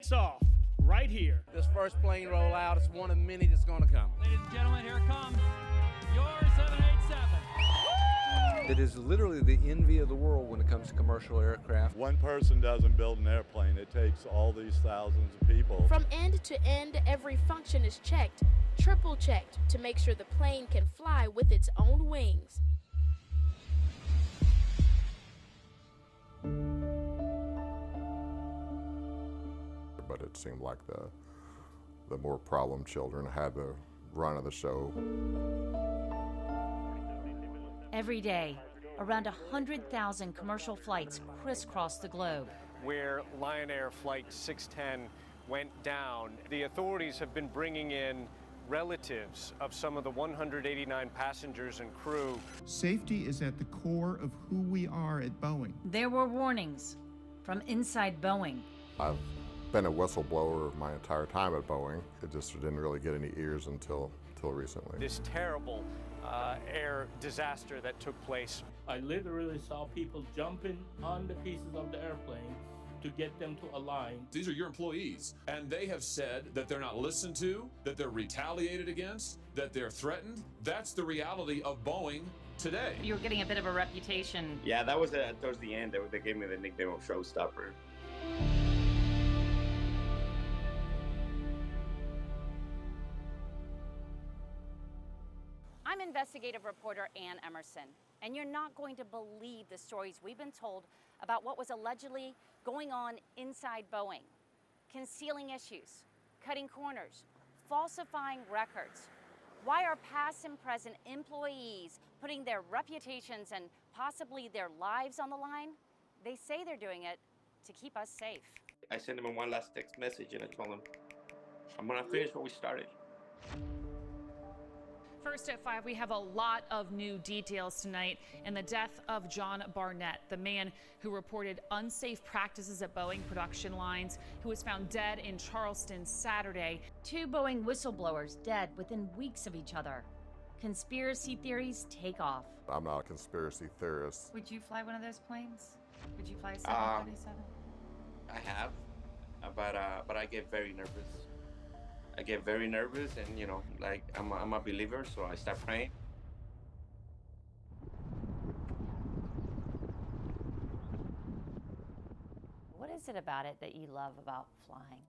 takes off right here. This first plane rollout is one of many that's going to come. Ladies and gentlemen, here it comes. Your 787. It is literally the envy of the world when it comes to commercial aircraft. One person doesn't build an airplane. It takes all these thousands of people. From end to end, every function is checked, triple checked, to make sure the plane can fly with its own wings. But it seemed like the more problem children had the run of the show. Every day, around 100,000 commercial flights crisscross the globe. Where Lion Air Flight 610 went down, the authorities have been bringing in relatives of some of the 189 passengers and crew. Safety is at the core of who we are at Boeing. There were warnings from inside Boeing. I've been a whistleblower my entire time at Boeing. It just didn't really get any ears until recently. This terrible air disaster that took place. I literally saw people jumping on the pieces of the airplane to get them to align. These are your employees, and they have said that they're not listened to, that they're retaliated against, that they're threatened. That's the reality of Boeing today. You were getting a bit of a reputation. Yeah, that was towards the end. They gave me the nickname of Showstopper. I'm investigative reporter Ann Emerson, and you're not going to believe the stories we've been told about what was allegedly going on inside Boeing. Concealing issues, cutting corners, falsifying records. Why are past and present employees putting their reputations and possibly their lives on the line? They say they're doing it to keep us safe. I sent him one last text message and I told him, I'm gonna finish what we started. First at 5, we have a lot of new details tonight in the death of John Barnett, the man who reported unsafe practices at Boeing production lines, who was found dead in Charleston Saturday. 2 Boeing whistleblowers dead within weeks of each other. Conspiracy theories take off. I'm not a conspiracy theorist. Would you fly one of those planes? Would you fly a 737? I have, but I get very nervous. I get very nervous, and like I'm a believer, so I start praying. What is it about it that you love about flying?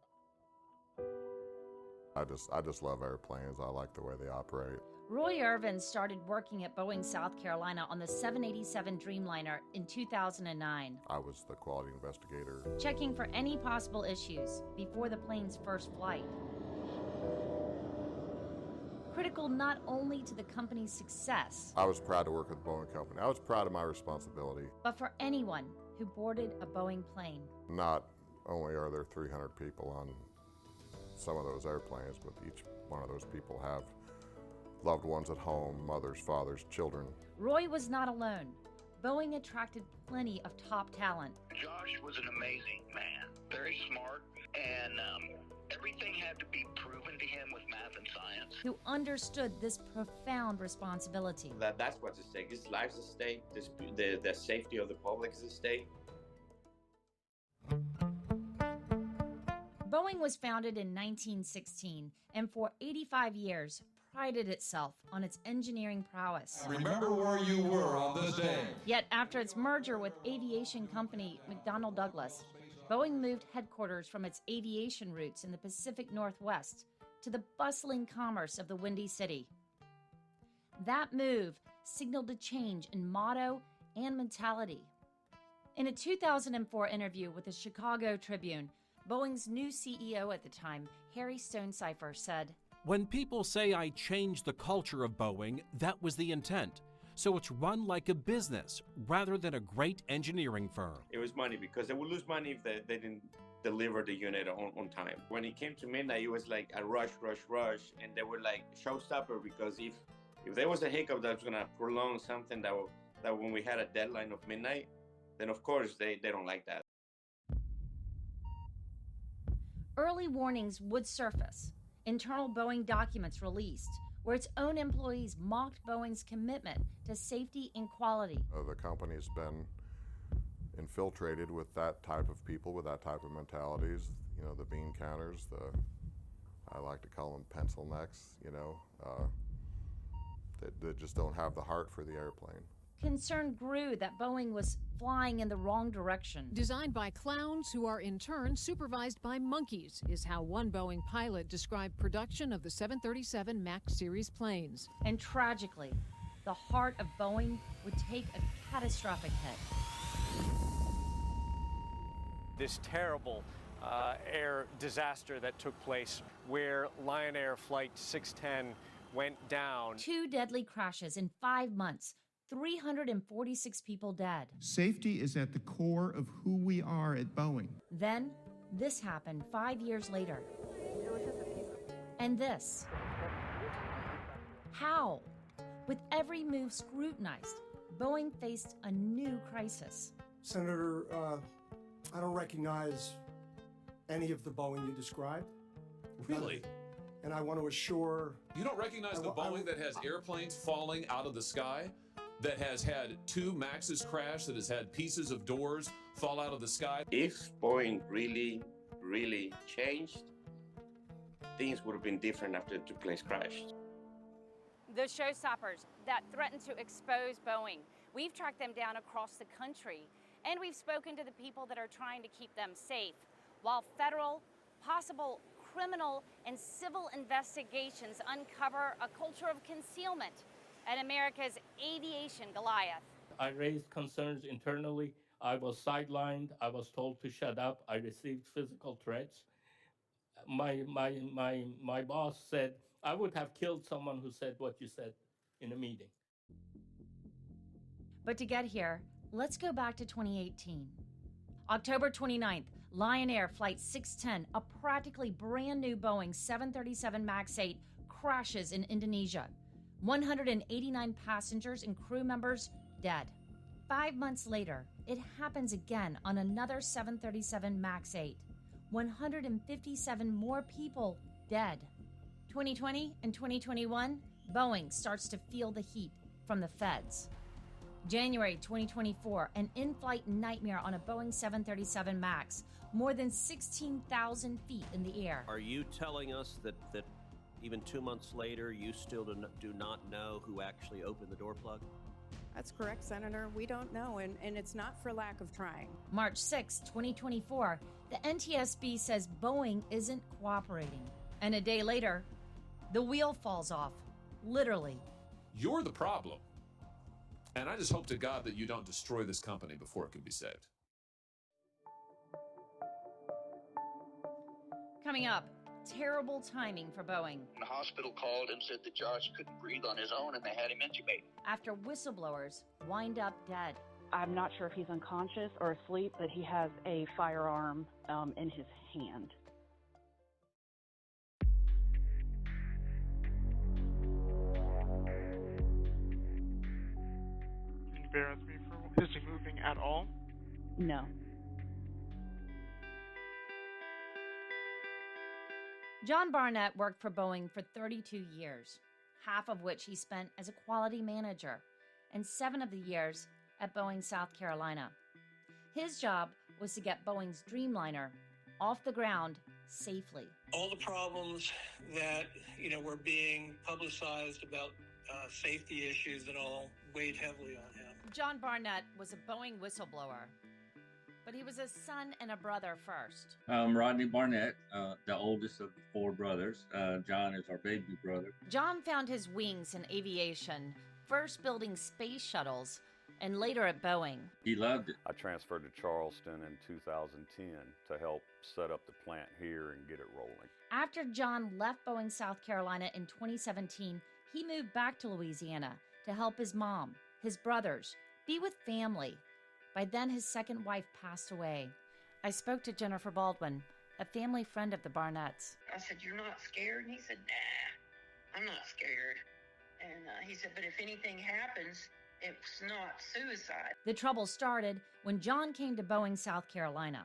I just love airplanes. I like the way they operate. Roy Irvin started working at Boeing South Carolina on the 787 Dreamliner in 2009. I was the quality investigator, checking for any possible issues before the plane's first flight. Critical not only to the company's success, I was proud to work with the Boeing company. I was proud of my responsibility. But for anyone who boarded a Boeing plane. Not only are there 300 people on some of those airplanes, but each one of those people have loved ones at home, mothers, fathers, children. Roy was not alone. Boeing attracted plenty of top talent. Josh was an amazing man, very smart, and everything had to be proven to him with math and science. Who understood this profound responsibility. That's what's at stake. His life's at stake. The safety of the public is at stake. Boeing was founded in 1916 and for 85 years prided itself on its engineering prowess. Remember where you were on this day. Yet after its merger with aviation company McDonnell Douglas, Boeing moved headquarters from its aviation roots in the Pacific Northwest to the bustling commerce of the Windy City. That move signaled a change in motto and mentality. In a 2004 interview with the Chicago Tribune, Boeing's new CEO at the time, Harry Stonecipher, said, "When people say I changed the culture of Boeing, that was the intent. So it's run like a business rather than a great engineering firm." It was money, because they would lose money if they didn't deliver the unit on time. When it came to midnight, it was like a rush, and they were like showstopper, because if there was a hiccup that was gonna prolong something that when we had a deadline of midnight, then of course they don't like that. Early warnings would surface. Internal Boeing documents released, where its own employees mocked Boeing's commitment to safety and quality. The company's been infiltrated with that type of people, with that type of mentalities. you know, the bean counters, I like to call them pencil necks, you know, that just don't have the heart for the airplane. Concern grew that Boeing was flying in the wrong direction. Designed by clowns who are in turn supervised by monkeys is how one Boeing pilot described production of the 737 MAX series planes. And tragically, the heart of Boeing would take a catastrophic hit. This terrible air disaster that took place where Lion Air Flight 610 went down. 2 deadly crashes in 5 months. 346 people dead. Safety is at the core of who we are at Boeing. Then, this happened 5 years later. And this. How? With every move scrutinized, Boeing faced a new crisis. Senator, I don't recognize any of the Boeing you described. Really? And I want to assure... You don't recognize the Boeing that has airplanes falling out of the sky? That has had 2 Maxes crash, that has had pieces of doors fall out of the sky? If Boeing really changed, things would have been different after the two-place crash. The showstoppers that threatened to expose Boeing, we've tracked them down across the country, and we've spoken to the people that are trying to keep them safe, while federal, possible criminal, and civil investigations uncover a culture of concealment at America's aviation Goliath. I raised concerns internally. I was sidelined. I was told to shut up. I received physical threats. My boss said, I would have killed someone who said what you said in a meeting. But to get here, let's go back to 2018. October 29th, Lion Air Flight 610, a practically brand new Boeing 737 MAX 8, crashes in Indonesia. 189 passengers and crew members dead. 5 months later, it happens again on another 737 MAX 8. 157 more people dead. 2020 and 2021, Boeing starts to feel the heat from the feds. January 2024, an in-flight nightmare on a Boeing 737 MAX, more than 16,000 feet in the air. Are you telling us that even 2 months later, you still do not know who actually opened the door plug? That's correct, Senator. We don't know, and it's not for lack of trying. March 6, 2024, the NTSB says Boeing isn't cooperating. And a day later, the wheel falls off, literally. You're the problem. And I just hope to God that you don't destroy this company before it can be saved. Coming up, terrible timing for Boeing. The hospital called and said that Josh couldn't breathe on his own and they had him intubated. After whistleblowers wind up dead. I'm not sure if he's unconscious or asleep, but he has a firearm in his hand. Embarrass me for his moving at all? No. John Barnett worked for Boeing for 32 years, half of which he spent as a quality manager, and 7 of the years at Boeing, South Carolina. His job was to get Boeing's Dreamliner off the ground safely. All the problems that, were being publicized about safety issues and all weighed heavily on him. John Barnett was a Boeing whistleblower, but he was a son and a brother first. Rodney Barnett, the oldest of 4 brothers. John is our baby brother. John found his wings in aviation, first building space shuttles, and later at Boeing. He loved it. I transferred to Charleston in 2010 to help set up the plant here and get it rolling. After John left Boeing, South Carolina in 2017, he moved back to Louisiana to help his mom, his brothers, be with family. By then, his second wife passed away. I spoke to Jennifer Baldwin, a family friend of the Barnetts. I said, "You're not scared?" And he said, "Nah, I'm not scared." And he said, "But if anything happens, it's not suicide." The trouble started when John came to Boeing, South Carolina.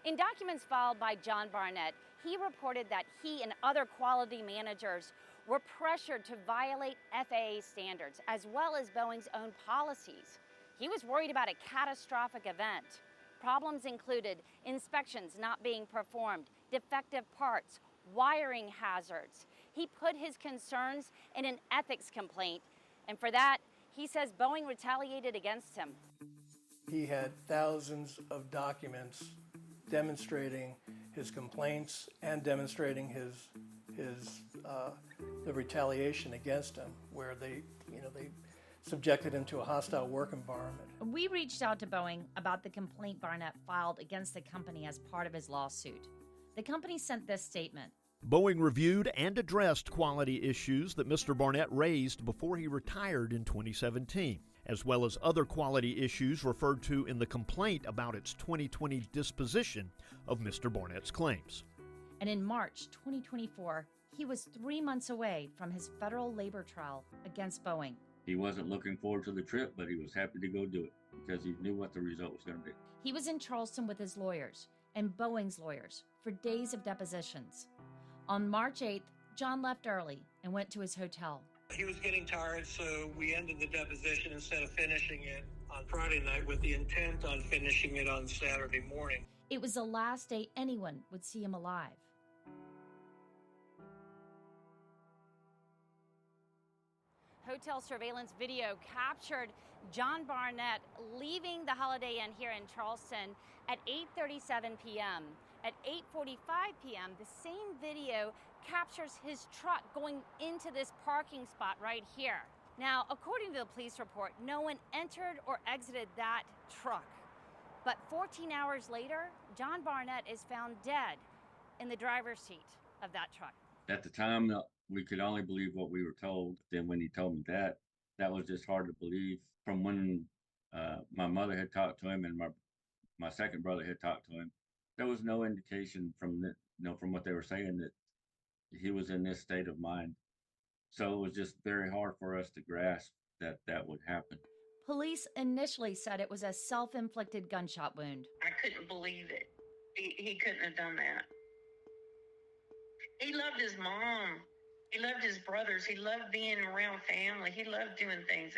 In documents filed by John Barnett, he reported that he and other quality managers were pressured to violate FAA standards as well as Boeing's own policies. He was worried about a catastrophic event. Problems included inspections not being performed, defective parts, wiring hazards. He put his concerns in an ethics complaint, and for that, he says Boeing retaliated against him. He had thousands of documents demonstrating his complaints and demonstrating the retaliation against him, where they subjected him to a hostile work environment. We reached out to Boeing about the complaint Barnett filed against the company as part of his lawsuit. The company sent this statement. Boeing reviewed and addressed quality issues that Mr. Barnett raised before he retired in 2017, as well as other quality issues referred to in the complaint about its 2020 disposition of Mr. Barnett's claims. And in March 2024, he was 3 months away from his federal labor trial against Boeing. He wasn't looking forward to the trip, but he was happy to go do it because he knew what the result was going to be. He was in Charleston with his lawyers and Boeing's lawyers for days of depositions. On March 8th, John left early and went to his hotel. He was getting tired, so we ended the deposition instead of finishing it on Friday night with the intent on finishing it on Saturday morning. It was the last day anyone would see him alive. Hotel surveillance video captured John Barnett leaving the Holiday Inn here in Charleston at 8:37 p.m. At 8:45 p.m., the same video captures his truck going into this parking spot right here. Now, according to the police report, no one entered or exited that truck. But 14 hours later, John Barnett is found dead in the driver's seat of that truck. At the time, we could only believe what we were told. Then when he told me that was just hard to believe. From when my mother had talked to him and my second brother had talked to him, there was no indication from from what they were saying that he was in this state of mind. So it was just very hard for us to grasp that that would happen. Police initially said it was a self-inflicted gunshot wound. I couldn't believe it. He couldn't have done that. He loved his mom. He loved his brothers. He loved being around family. He loved doing things.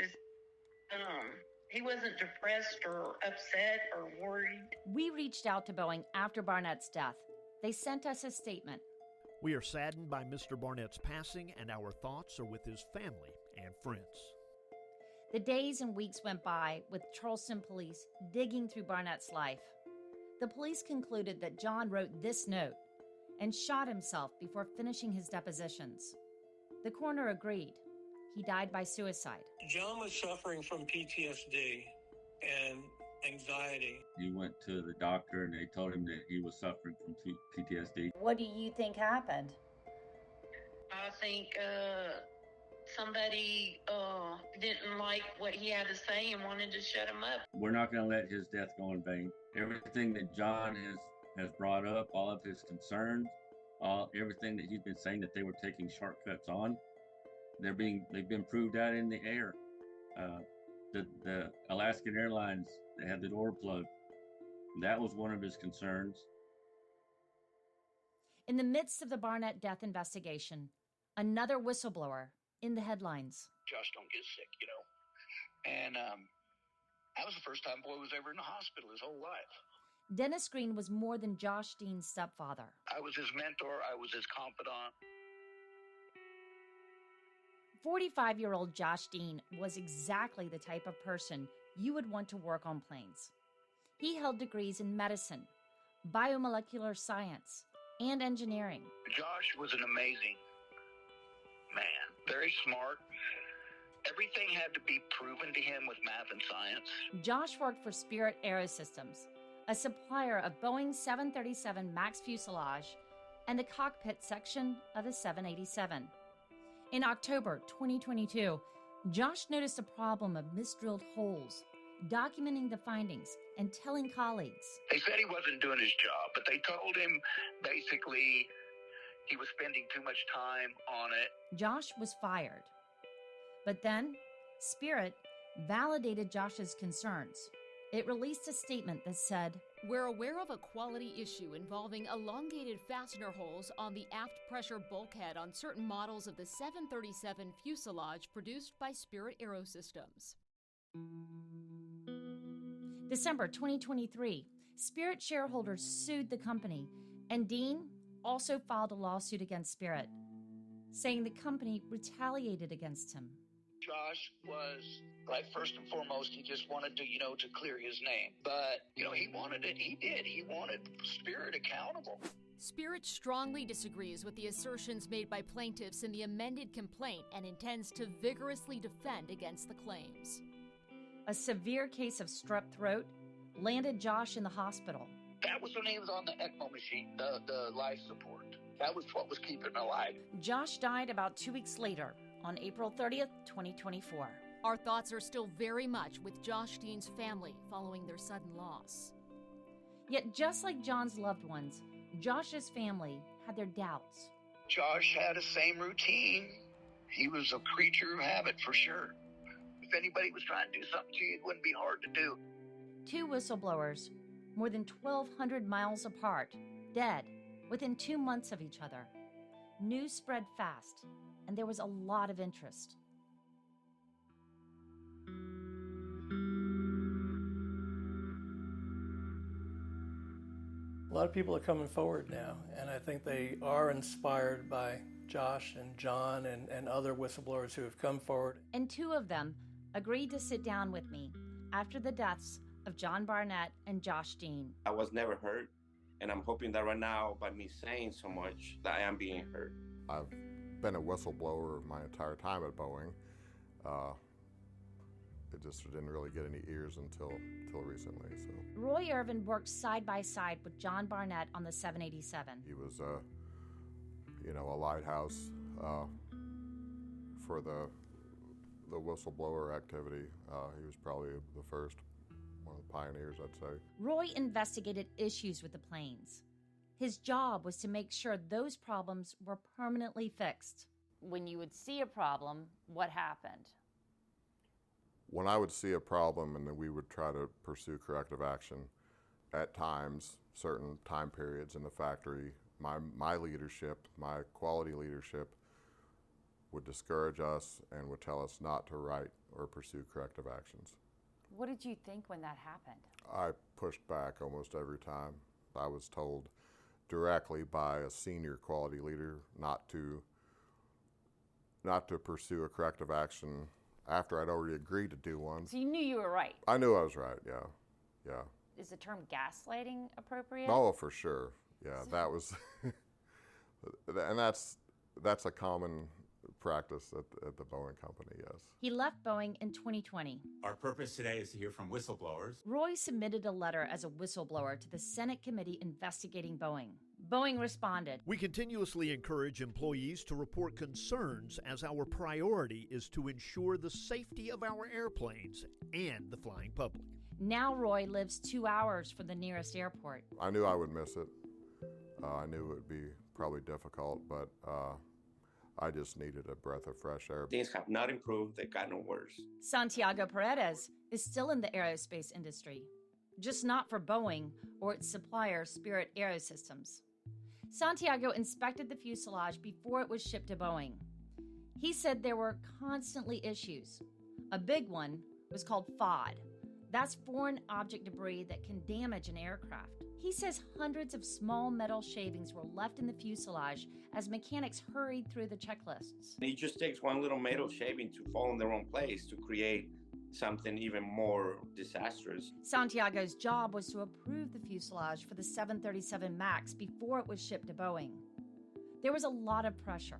He wasn't depressed or upset or worried. We reached out to Boeing after Barnett's death. They sent us a statement. We are saddened by Mr. Barnett's passing, and our thoughts are with his family and friends. The days and weeks went by with Charleston police digging through Barnett's life. The police concluded that John wrote this note and shot himself before finishing his depositions. The coroner agreed. He died by suicide. John was suffering from PTSD and anxiety. He went to the doctor and they told him that he was suffering from PTSD. What do you think happened? I think somebody didn't like what he had to say and wanted to shut him up. We're not going to let his death go in vain. Everything that John has brought up, all of his concerns, everything that he's been saying that they were taking shortcuts on, they've been proved out in the air. The Alaskan Airlines, they had the door plugged. That was one of his concerns. In the midst of the Barnett death investigation, another whistleblower in the headlines. Josh don't get sick, And that was the first time boy was ever in the hospital his whole life. Dennis Green was more than Josh Dean's stepfather. I was his mentor. I was his confidant. 45-year-old Josh Dean was exactly the type of person you would want to work on planes. He held degrees in medicine, biomolecular science, and engineering. Josh was an amazing man, very smart. Everything had to be proven to him with math and science. Josh worked for Spirit Aerosystems, a supplier of Boeing 737 MAX fuselage and the cockpit section of the 787. In October 2022, Josh noticed a problem of misdrilled holes, documenting the findings and telling colleagues. They said he wasn't doing his job, but they told him basically he was spending too much time on it. Josh was fired. But then, Spirit validated Josh's concerns. It released a statement that said, "We're aware of a quality issue involving elongated fastener holes on the aft pressure bulkhead on certain models of the 737 fuselage produced by Spirit Aerosystems." December 2023, Spirit shareholders sued the company, and Dean also filed a lawsuit against Spirit, saying the company retaliated against him. Josh was, like, first and foremost, he just wanted to, to clear his name. But, he wanted it. He did. He wanted Spirit accountable. Spirit strongly disagrees with the assertions made by plaintiffs in the amended complaint and intends to vigorously defend against the claims. A severe case of strep throat landed Josh in the hospital. That was when he was on the ECMO machine, the life support. That was what was keeping him alive. Josh died about 2 weeks later, on April 30th, 2024. Our thoughts are still very much with Josh Dean's family following their sudden loss. Yet just like John's loved ones, Josh's family had their doubts. Josh had the same routine. He was a creature of habit for sure. If anybody was trying to do something to you, it wouldn't be hard to do. 2 whistleblowers, more than 1,200 miles apart, dead within 2 months of each other. News spread fast, and there was a lot of interest. A lot of people are coming forward now, and I think they are inspired by Josh and John and other whistleblowers who have come forward. And 2 of them agreed to sit down with me after the deaths of John Barnett and Josh Dean. I was never hurt, and I'm hoping that right now, by me saying so much, that I am being hurt. I've been a whistleblower my entire time at Boeing. It just didn't really get any ears until recently. So Roy Irvin worked side by side with John Barnett on the 787. He was, a lighthouse for the whistleblower activity. He was probably the first, one of the pioneers, I'd say. Roy investigated issues with the planes. His job was to make sure those problems were permanently fixed. When you would see a problem, what happened? When I would see a problem, and then we would try to pursue corrective action, at times, certain time periods in the factory, my leadership, my quality leadership, would discourage us and would tell us not to write or pursue corrective actions. What did you think when that happened? I pushed back almost every time. I was told directly by a senior quality leader not to pursue a corrective action after I'd already agreed to do one. So you knew you were right? I knew I was right, yeah. Is the term gaslighting appropriate? Oh, for sure. Yeah, that was, and that's a common practice at the Boeing company, yes. He left Boeing in 2020. Our purpose today is to hear from whistleblowers. Roy submitted a letter as a whistleblower to the Senate committee investigating Boeing. Boeing responded. We continuously encourage employees to report concerns, as our priority is to ensure the safety of our airplanes and the flying public. Now Roy lives 2 hours from the nearest airport. I knew I would miss it. I knew it would be probably difficult, but I just needed a breath of fresh air. Things have not improved, they've gotten worse. Santiago Paredes is still in the aerospace industry, just not for Boeing or its supplier, Spirit Aerosystems. Santiago inspected the fuselage before it was shipped to Boeing. He said there were constantly issues. A big one was called FOD. That's foreign object debris that can damage an aircraft. He says hundreds of small metal shavings were left in the fuselage as mechanics hurried through the checklists. It just takes one little metal shaving to fall in the wrong place to create something even more disastrous. Santiago's job was to approve the fuselage for the 737 MAX before it was shipped to Boeing. There was a lot of pressure.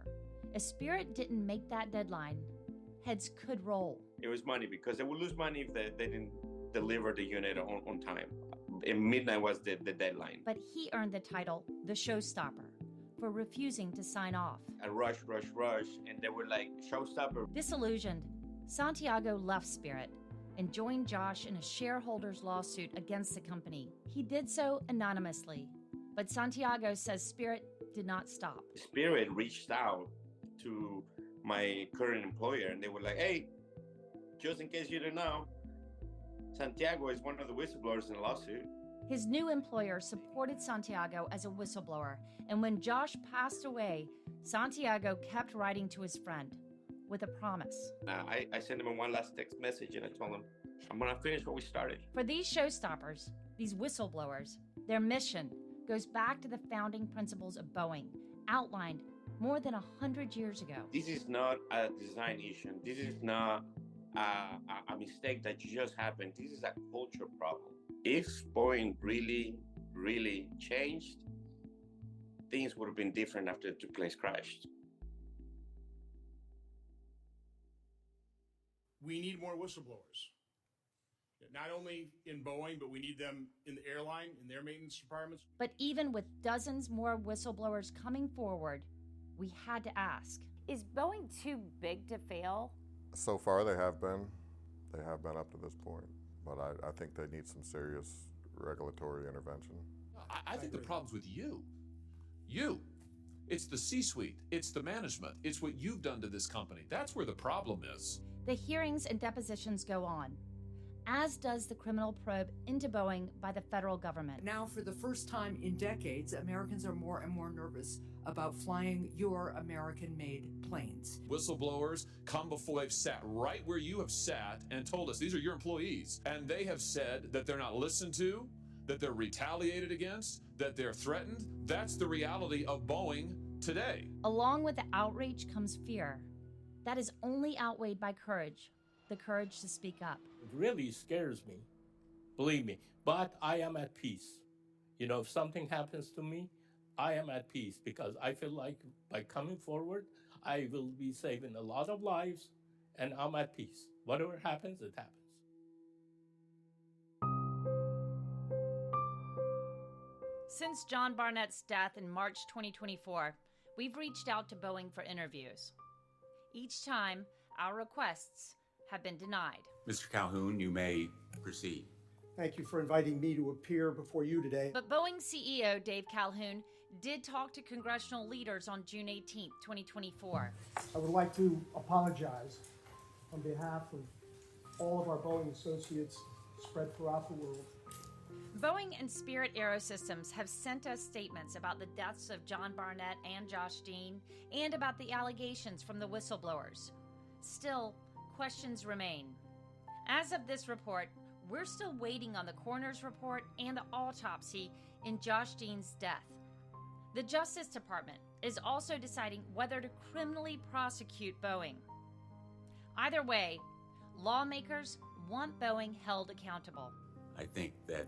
If Spirit didn't make that deadline, heads could roll. It was money, because they would lose money if they didn't deliver the unit on time. And midnight was the deadline. But he earned the title, the showstopper, for refusing to sign off. A rush, and they were like, showstopper. Disillusioned, Santiago left Spirit and joined Josh in a shareholders lawsuit against the company. He did so anonymously, but Santiago says Spirit did not stop. Spirit reached out to my current employer, and they were like, hey, just in case you didn't know, Santiago is one of the whistleblowers in the lawsuit. His new employer supported Santiago as a whistleblower, and when Josh passed away, Santiago kept writing to his friend with a promise. I sent him one last text message, and I told him, I'm going to finish what we started. For these showstoppers, These whistleblowers, their mission goes back to the founding principles of Boeing, outlined more than 100 years ago. This is not a design issue. This is not a mistake that just happened. This is a culture problem. If Boeing really changed, things would have been different after the place crashed. We need more whistleblowers. Not only in Boeing, but we need them in the airline, in their maintenance departments. But even with dozens more whistleblowers coming forward, we had to ask, is Boeing too big to fail? So far they have been. They have been up to this point. But I think they need some serious regulatory intervention. I think the problem's with you. You. It's the C-suite. It's the management. It's what you've done to this company. That's where the problem is. The hearings and depositions go on, as does the criminal probe into Boeing by the federal government. Now, for the first time in decades, Americans are more and more nervous about flying your American-made planes. Whistleblowers come before they've sat right where you have sat and told us these are your employees. And they have said that they're not listened to, that they're retaliated against, that they're threatened. That's the reality of Boeing today. Along with the outrage comes fear. That is only outweighed by courage, the courage to speak up. It really scares me, believe me, but I am at peace. You know, if something happens to me, I am at peace because I feel like by coming forward, I will be saving a lot of lives and I'm at peace. Whatever happens, it happens. Since John Barnett's death in March 2024, we've reached out to Boeing for interviews. Each time, our requests have been denied. Mr. Calhoun, you may proceed. Thank you for inviting me to appear before you today. But Boeing CEO Dave Calhoun did talk to congressional leaders on June 18, 2024. I would like to apologize on behalf of all of our Boeing associates spread throughout the world. Boeing and Spirit Aerosystems have sent us statements about the deaths of John Barnett and Josh Dean, and about the allegations from the whistleblowers. Still, questions remain. As of this report, we're still waiting on the coroner's report and the autopsy in Josh Dean's death. The Justice Department is also deciding whether to criminally prosecute Boeing. Either way, lawmakers want Boeing held accountable. I think that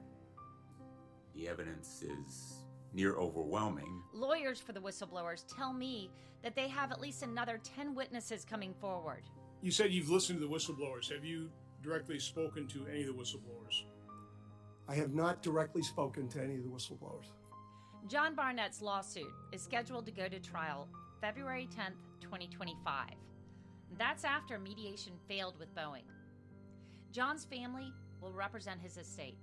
the evidence is near overwhelming. Lawyers for the whistleblowers tell me that they have at least another 10 witnesses coming forward. You said you've listened to the whistleblowers. Have you directly spoken to any of the whistleblowers? I have not directly spoken to any of the whistleblowers. John Barnett's lawsuit is scheduled to go to trial February 10th, 2025. That's after mediation failed with Boeing. John's family will represent his estate.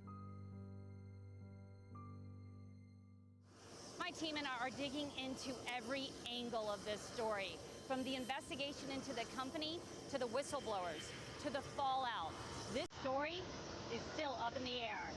My team and I are digging into every angle of this story, from the investigation into the company to the whistleblowers to the fallout. This story is still up in the air.